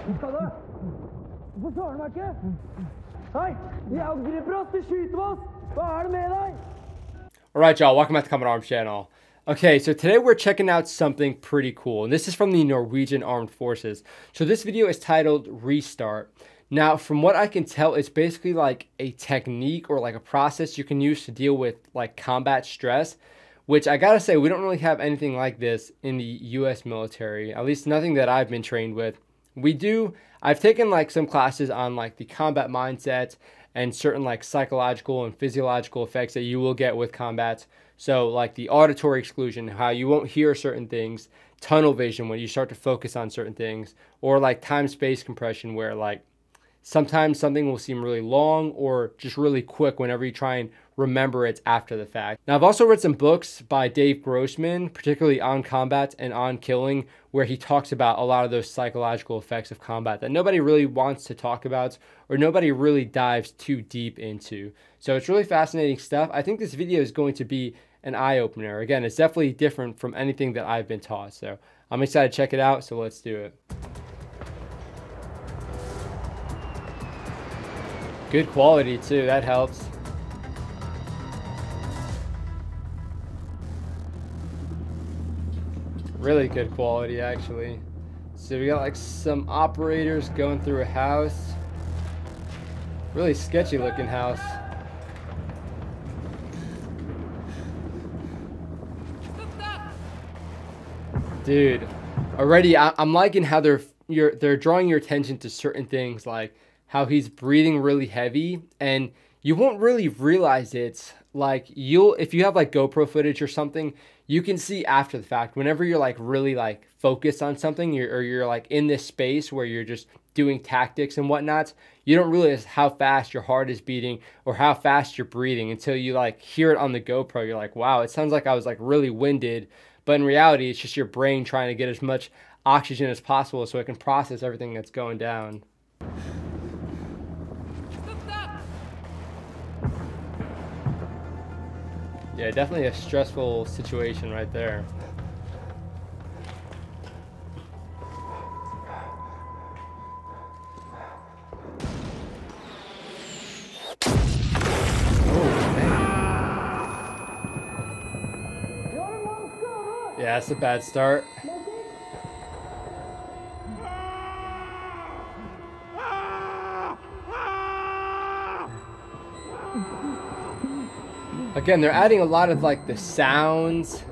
Skal du? Hvorfor svarer du meg ikke? Hei, de angriper oss, de skyter oss. Hva det med deg? All right, y'all, welcome back to Combat Arms channel. Okay, so today we're checking out something pretty cool, and this is from the Norwegian Armed Forces. So this video is titled ReSTART. Now, from what I can tell, it's basically like a technique or like a process you can use to deal with like combat stress, which I gotta say, we don't really have anything like this in the US military, at least nothing that I've been trained with. I've taken like some classes on like the combat mindset and certain like psychological and physiological effects that you will get with combat. So like the auditory exclusion, how you won't hear certain things, tunnel vision when you start to focus on certain things, or like time-space compression where like sometimes something will seem really long or just really quick whenever you try and remember it after the fact. Now, I've also read some books by Dave Grossman, particularly on combat and on killing, where he talks about a lot of those psychological effects of combat that nobody really wants to talk about or nobody really dives too deep into. So it's really fascinating stuff. I think this video is going to be an eye-opener. Again, it's definitely different from anything that I've been taught. So I'm excited to check it out. So let's do it. Good quality too, that helps. Really good quality actually. So we got like some operators going through a house. Really sketchy looking house. Dude, already I'm liking how they're drawing your attention to certain things, like how he's breathing really heavy, and you won't really realize it. Like if you have like GoPro footage or something, you can see after the fact whenever you're like really like focused on something, or you're like in this space where you're just doing tactics and whatnot, you don't realize how fast your heart is beating or how fast you're breathing until you like hear it on the GoPro. You're like, wow, it sounds like I was like really winded, but in reality it's just your brain trying to get as much oxygen as possible so it can process everything that's going down. Yeah, definitely a stressful situation right there. Yeah, that's a bad start. Again, they're adding a lot of like the sounds.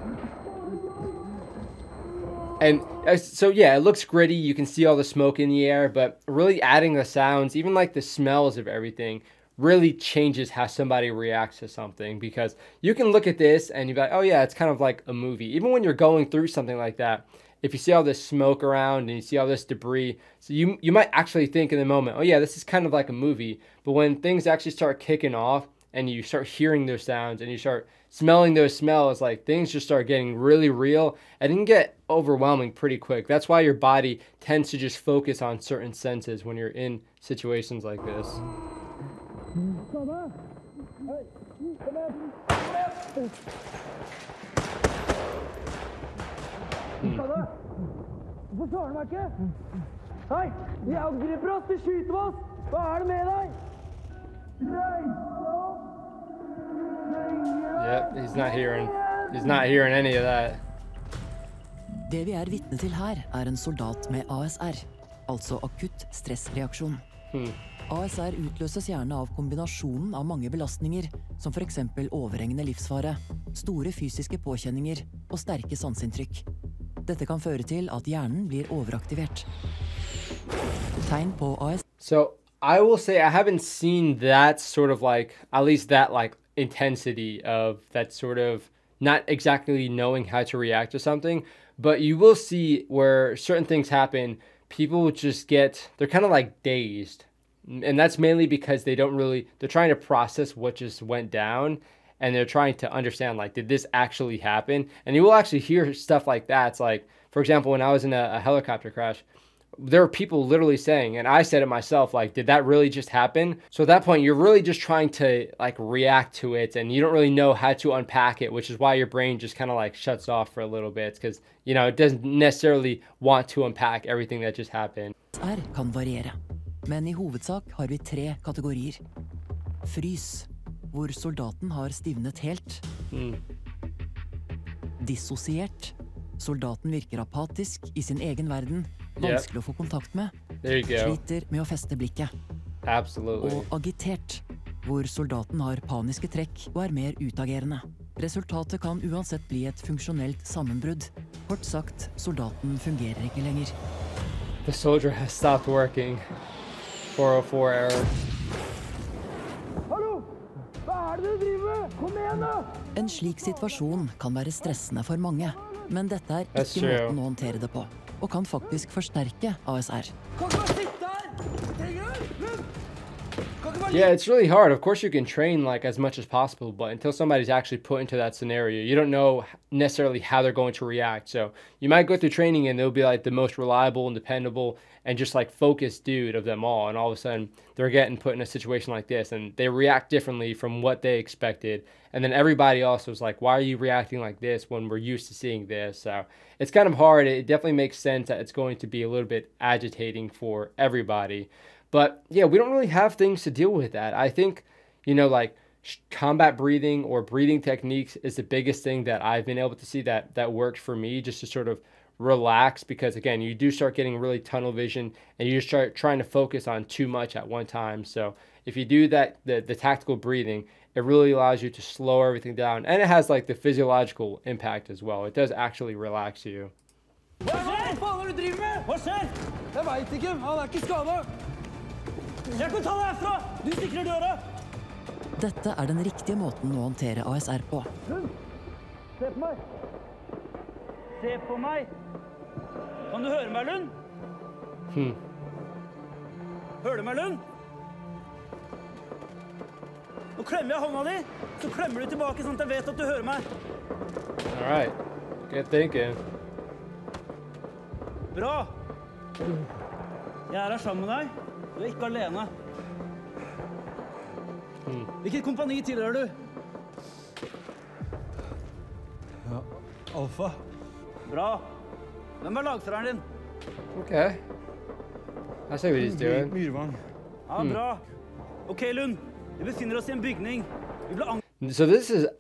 And so yeah, it looks gritty. You can see all the smoke in the air, but really adding the sounds, even like the smells of everything, really changes how somebody reacts to something. Because you can look at this and you're like, oh yeah, it's kind of like a movie. Even when you're going through something like that, if you see all this smoke around and you see all this debris, so you might actually think in the moment, oh yeah, this is kind of like a movie. But when things actually start kicking off and you start hearing those sounds and you start smelling those smells, like things just start getting really real and it can get overwhelming pretty quick. That's why your body tends to just focus on certain senses when you're in situations like this. Hvorfor svarer du meg ikke? Hei, de angriper oss, de skyter oss. Hva det med deg? Yep, he's not hearing any of that. Det vi vitne til her en soldat med ASR, altså akutt stressreaksjon. ASR utløses gjerne av kombinasjonen av mange belastninger, som for eksempel overhengende livsfare, store fysiske påkjenninger og sterke sanseinntrykk. Dette kan føre til at hjernen blir overaktivert. Tegn på ASR. So I will say I haven't seen that sort of like, at least that like intensity of that sort of not exactly knowing how to react to something, but you will see where certain things happen, people just they're kind of like dazed. And that's mainly because they're trying to process what just went down, and they're trying to understand, like, did this actually happen? And you will actually hear stuff like that. It's like, for example, when I was in a helicopter crash, there were people literally saying, and I said it myself, like, did that really just happen? So at that point, you're really just trying to like react to it, and you don't really know how to unpack it, which is why your brain just kind of like shuts off for a little bit, because, you know, it doesn't necessarily want to unpack everything that just happened. ASR kan variere, men I hovedsak har vi 3 kategorier. Frys, hvor soldaten har stivnet helt. Dissosiert, soldaten virker apatisk I sin egen verden, vanskelig å få kontakt med, sliter med å feste blikket. Absolutely. Og agitert, hvor soldaten har paniske trekk og mer utagerende. Resultatet kan uansett bli et funksjonelt sammenbrudd. Kort sagt, soldaten fungerer ikke lenger. The soldier has stopped working. 404 error. Hallo! Hva det du driver med? Kom igjen da! En slik situasjon kan være stressende for mange, men dette ikke måten å håndtere det på, og kan faktisk forsterke ASR. Kan ikke bare sitte her! Trenger du? Yeah, it's really hard. Of course, you can train like as much as possible, but until somebody's actually put into that scenario, you don't know necessarily how they're going to react. So you might go through training and they'll be like the most reliable and dependable and just like focused dude of them all. And all of a sudden they're getting put in a situation like this and they react differently from what they expected. And then everybody also is like, why are you reacting like this when we're used to seeing this? So it's kind of hard. It definitely makes sense that it's going to be a little bit agitating for everybody. But yeah, we don't really have things to deal with that. I think, you know, like combat breathing or breathing techniques is the biggest thing that I've been able to see that worked for me, just to sort of relax, because again, you do start getting really tunnel vision and you start trying to focus on too much at one time. So if you do that, the tactical breathing, it really allows you to slow everything down, and it has like the physiological impact as well. It does actually relax you. Hva faen du driver med? Hva skjer? Jeg vet ikke, han ikke skadet. Jeg kan ta deg herfra! Du sikrer døra! Dette den riktige måten å håndtere ASR på. Lund, se på meg! Se på meg! Kan du høre meg, Lund? Hører du meg, Lund? Nå klemmer jeg hånda di, så klemmer du tilbake sånn at jeg vet at du hører meg. All right, good thinking. Bra! Jeg her sammen med deg. Du ikke alene. Hvilket kompani tilhører du? Ja, Alfa. Bra. Hvem lagføreren din? Okay. I see what he's doing. Myrvang. Ja, bra. Ok, Lund. Vi befinner oss I en bygning. Vi ble So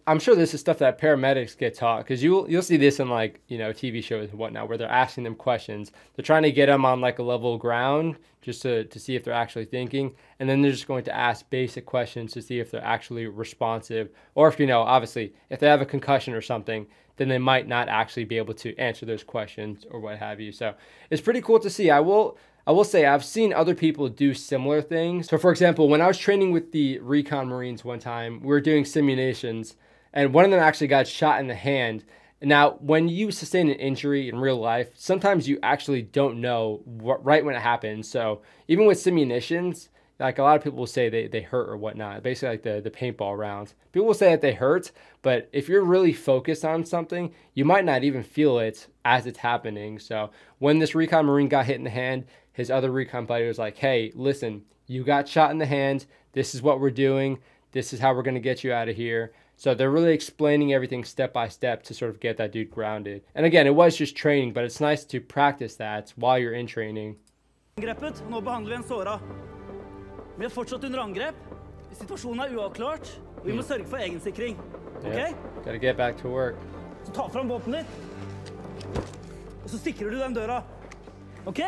I'm sure this is stuff that paramedics get taught, because you'll see this in like, you know, TV shows and whatnot, where they're asking them questions. They're trying to get them on like a level ground just to see if they're actually thinking. And then they're just going to ask basic questions to see if they're actually responsive, or if, you know, obviously if they have a concussion or something, then they might not actually be able to answer those questions or what have you. So it's pretty cool to see. I will say I've seen other people do similar things. So for example, when I was training with the Recon Marines one time, we were doing simulations, and one of them actually got shot in the hand. Now, when you sustain an injury in real life, sometimes you actually don't know right when it happens. So even with simulations, like a lot of people will say they hurt or whatnot, basically like the paintball rounds. People will say that they hurt, but if you're really focused on something, you might not even feel it as it's happening. So when this Recon Marine got hit in the hand, his other recon buddy was like, hey, listen, you got shot in the hand. This is what we're doing. This is how we're going to get you out of here. So they're really explaining everything step by step to sort of get that dude grounded. And again, it was just training, but it's nice to practice that while you're in training. Angrepet, nå behandler vi en såra. Vi fortsatt under angrep. Situasjonen uavklart, og vi må sørge for egensikring. Ok? Gotta get back to work. Så ta fram våpenet ditt, og så sikrer du den døra. Ok?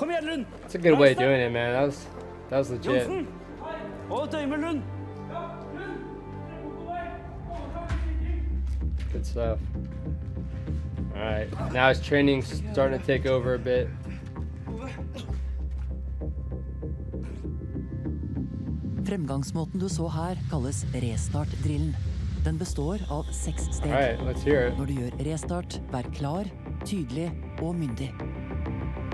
Kom igjen, Lund! That's a good way of doing it, man. That was legit. Jonsen! Hold et øye med Lund! Good stuff. All right, now his training's starting to take over a bit. Fremgangsmåten du så her kalles ReSTART-drillen. Den består av 6 steg. All right, let's hear it. Når du gjør ReSTART, vær klar, tydelig og myndig.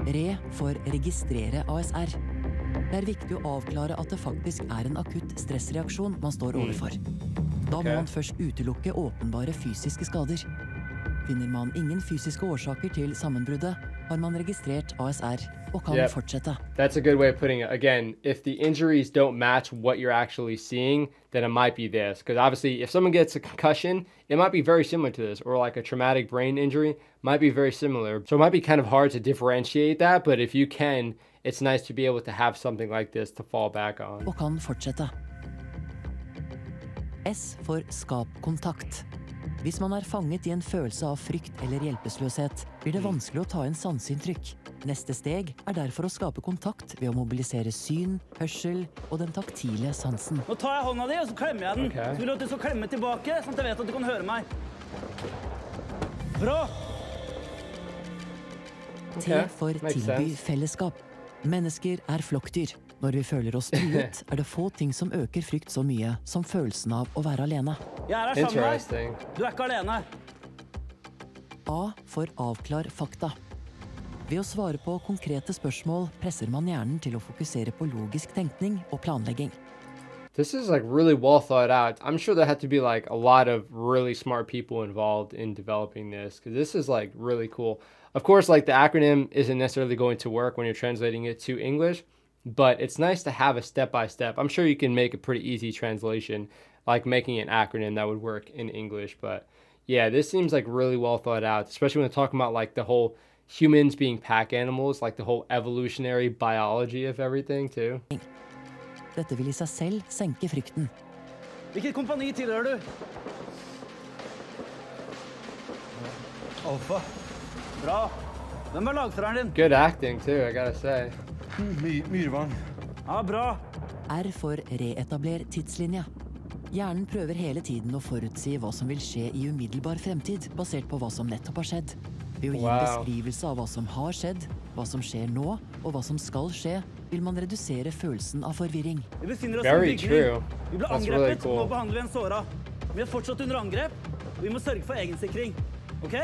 Re for registrere ASR. Det viktig å avklare at det faktisk en akutt stressreaksjon man står overfor. Da må man først utelukke åpenbare fysiske skader. Finner man ingen fysiske årsaker til sammenbruddet, har man registrert ASR og kan fortsette. That's a good way of putting it. Again, if the injuries don't match what you're actually seeing, then it might be this. Because obviously, if someone gets a concussion, it might be very similar to this. Or like a traumatic brain injury might be very similar. So it might be kind of hard to differentiate that. But if you can, it's nice to be able to have something like this to fall back on. Og kan fortsette. S for skap kontakt. Hvis man er fanget i en følelse av frykt eller hjelpeløshet, blir det vanskelig å ta inn sanseinntrykk. Neste steg er derfor å skape kontakt ved å mobilisere syn, hørsel og den taktile sansen. Nå tar jeg hånda di, og så klemmer jeg den. Så vil du at du skal klemme tilbake, sånn at jeg vet at du kan høre meg. Bra! T for tilby fellesskap. Mennesker er flokkdyr. Når vi føler oss truet, er det få ting som øker frykt så mye som følelsen av å være alene. Jeg er her sammen med deg. Du er ikke alene. A for avklar fakta. Ved å svare på konkrete spørsmål presser man hjernen til å fokusere på logisk tenkning og planlegging. This is like really well thought out. I'm sure there had to be like a lot of really smart people involved in developing this, because this is like really cool. Of course, like the acronym isn't necessarily going to work when you're translating it to English, but it's nice to have a step-by-step. I'm sure you can make a pretty easy translation, like making an acronym that would work in English. But yeah, this seems like really well thought out, especially when we're talking about like the whole humans being pack animals, like the whole evolutionary biology of everything too. Dette vil I seg selv senke frykten. Hvilket kompani tilhører du? Alfa. Bra. Hvem lagføreren din? Good acting too, I gotta say. Myrvang. Ja, bra. R for reetabler tidslinje. Hjernen prøver hele tiden å forutsi hva som vil skje I umiddelbar fremtid, basert på hva som nettopp har skjedd. Ved å gi en beskrivelse av hva som har skjedd, hva som skjer nå, og hva som skal skje, vil man redusere følelsen av forvirring. Vi befinner oss I en bygning. Vi ble angrepet, nå behandler vi en såra. Vi er fortsatt under angrep, og vi må sørge for egensikring. Ok?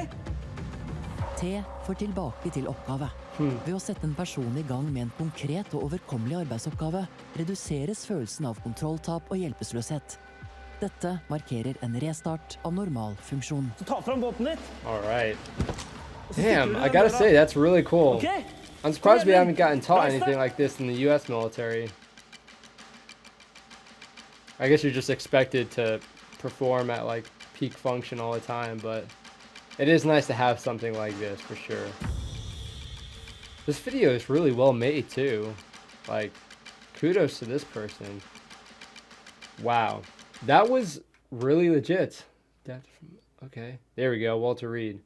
T for tilbake til oppgave. Ved å sette en person I gang med en konkret og overkommelig arbeidsoppgave, reduseres følelsen av kontrolltap og hjelpeløshet. Dette markerer en restart av normal funksjon. Så ta fram våpenet ditt. All right. Damn, I gotta say, that's really cool. Okay. I'm surprised we haven't gotten taught anything like this in the U.S. military. I guess you're just expected to perform at like peak function all the time, but it is nice to have something like this for sure. This video is really well made too. Like, kudos to this person. Wow. That was really legit. Okay, there we go, Walter Reed.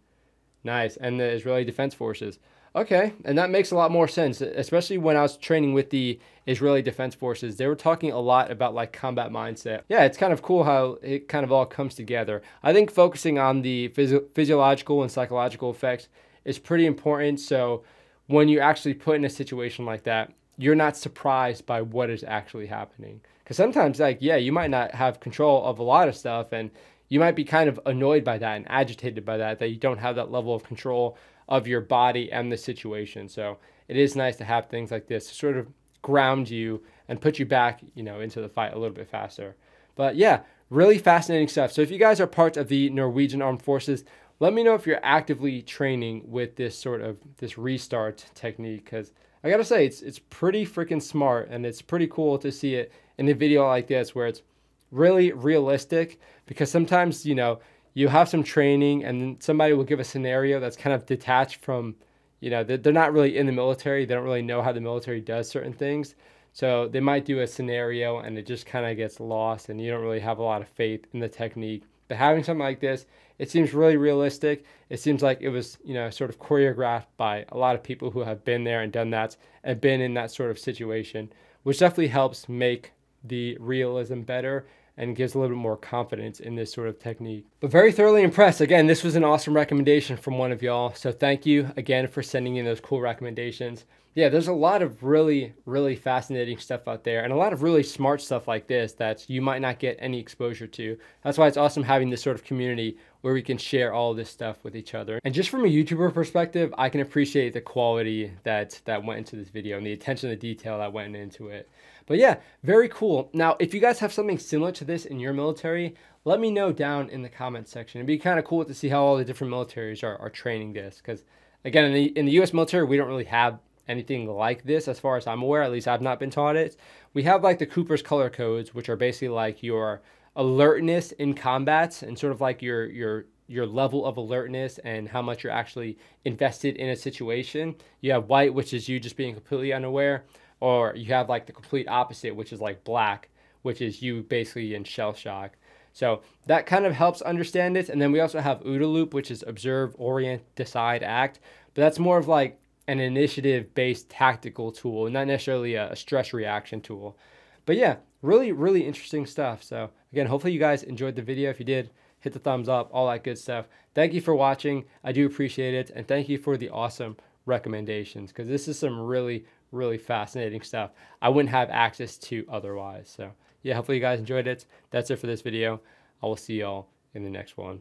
Nice, and the Israeli Defense Forces. Okay, and that makes a lot more sense, especially when I was training with the Israeli Defense Forces. They were talking a lot about like combat mindset. Yeah, it's kind of cool how it kind of all comes together. I think focusing on the physiological and psychological effects is pretty important. So when you're actually put in a situation like that, you're not surprised by what is actually happening. Because sometimes, like, yeah, you might not have control of a lot of stuff, and you might be kind of annoyed by that and agitated by that you don't have that level of control of your body and the situation. So it is nice to have things like this to sort of ground you and put you back, you know, into the fight a little bit faster. But yeah, really fascinating stuff. So if you guys are part of the Norwegian Armed Forces, let me know if you're actively training with this sort of this restart technique, because I gotta say, it's pretty freaking smart, and it's pretty cool to see it in a video like this where it's really realistic, because sometimes, you know, you have some training and then somebody will give a scenario that's kind of detached from, you know, they're not really in the military. They don't really know how the military does certain things. So they might do a scenario and it just kind of gets lost and you don't really have a lot of faith in the technique. But having something like this, it seems really realistic. It seems like it was, you know, sort of choreographed by a lot of people who have been there and done that and been in that sort of situation, which definitely helps make the realism better and gives a little bit more confidence in this sort of technique. But very thoroughly impressed. Again, this was an awesome recommendation from one of y'all. So thank you again for sending in those cool recommendations. Yeah, there's a lot of really, really fascinating stuff out there and a lot of really smart stuff like this that you might not get any exposure to. That's why it's awesome having this sort of community where we can share all this stuff with each other. And just from a YouTuber perspective, I can appreciate the quality that went into this video and the attention to detail that went into it. But yeah, very cool. Now, if you guys have something similar to this in your military, let me know down in the comments section. It'd be kind of cool to see how all the different militaries are training this. Because again, in the US military, we don't really have anything like this as far as I'm aware. At least I've not been taught it. We have like the Cooper's color codes, which are basically like your alertness in combat and sort of like your level of alertness and how much you're actually invested in a situation. You have white, which is you just being completely unaware, or you have like the complete opposite, which is like black, which is you basically in shell shock. So that kind of helps understand it. And then we also have OODA loop, which is observe, orient, decide, act. But that's more of like an initiative-based tactical tool, not necessarily a stress reaction tool. But yeah, really, really interesting stuff. So again, hopefully you guys enjoyed the video. If you did, hit the thumbs up, all that good stuff. Thank you for watching. I do appreciate it. And thank you for the awesome recommendations, because this is some really, really fascinating stuff I wouldn't have access to otherwise. So yeah, hopefully you guys enjoyed it. That's it for this video. I will see y'all in the next one.